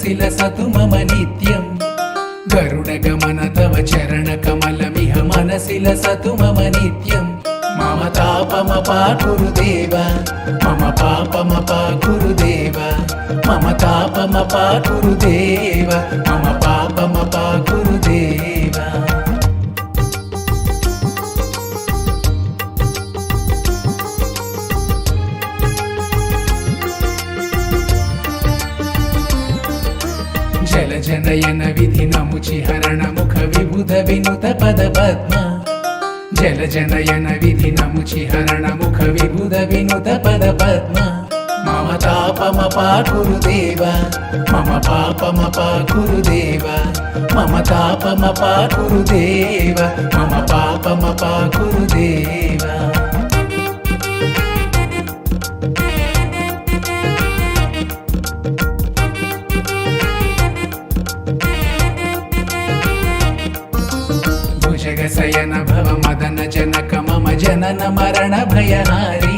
मनसि लसतु मम नित्यम् गरुडगमन तव चरणकमलमिह मनसि लसतु मम नित्यम् मम तापमपाकुरुदेव मम पापमपाकुरुदेव मम तापमपाकुरुदेव मम पापमपाकुरुदेव जलजनयन विधि नमुचि हरण मुख विबुध विनुत पद पद्म जलजनयन विधि नमुचि हरण मुख विबुध विनुत पद पद्म मम तापमपाकुरुदेव मम पापमपाकुरुदेव मम तापमपाकुरुदेव मम पापमपाकुरुदेव भुजगशयन भव मदन जनक मम जनन मरण भयहारी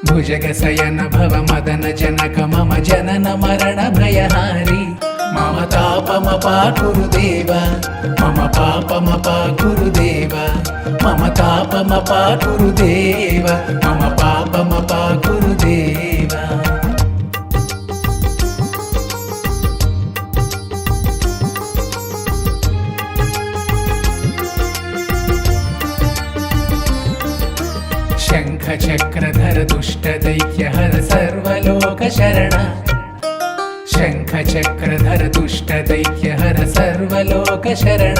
भुजगशयन भव मदन जनक मम जनन मरण भयहारी मम तापमपाकुरुदेव मम पापमपाकुरुदेव मम तापमपाकुरुदेव मम पापमपाकुरुदेव शंख चक्रधर दुष्ट दैत्य हर सर्वलोक शरण शंख चक्रधर दुष्ट दैत्य हर सर्वलोक शरण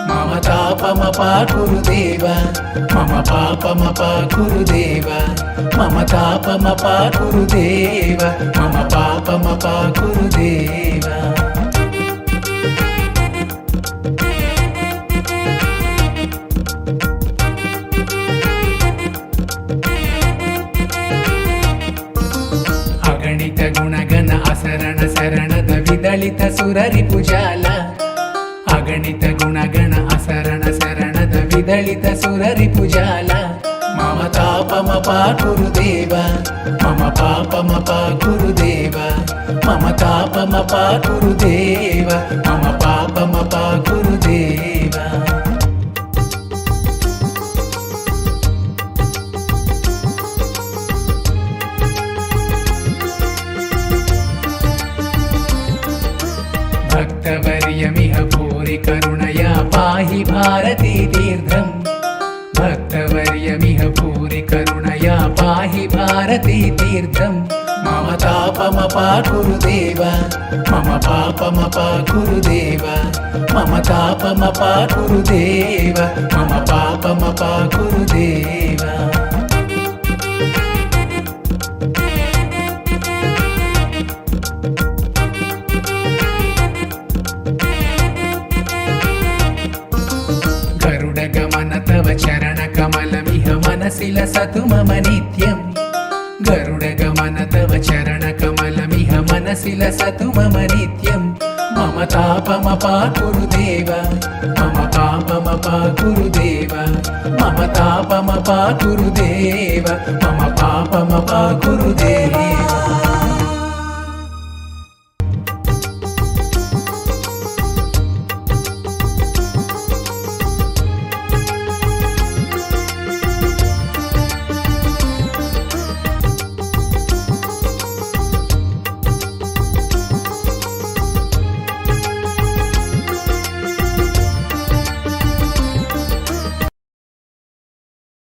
मम तापमपाकुरुदेव मम पापमपाकुरुदेव मम तापमपाकुरुदेव मम पापमपाकुरुदेव अगणित गुणगण असरण शरणद विदलित सुररिपुजाल अगणित गुणगण असरण शरणद विदलित सुररिपुजाल मम तापमपाकुरुदेव मम पापमपाकुरुदेव मम तापमपाकुरुदेव मम पापमपाकुरुदेव भक्तवर्यमिह भूरि करुणया पाहि भारती तीर्थम् भक्तवर्यमिह भूरि करुणया पाहि भारती तीर्थम् मम तापमपाकुरुदेव मम पापमपाकुरुदेव मम तापमपाकुरुदेव मम पापमपाकुरुदेव गरुडगमन तव चरणकमलमिह मनसि लसतु मम नित्यम् गरुडगमन तव चरणकमलमिह मनसि लसतु मम नित्यम् मम तापमपाकुरुदेव मम पापमपाकुरुदेव मम तापमपाकुरुदेव मम पापमपाकुरुदेव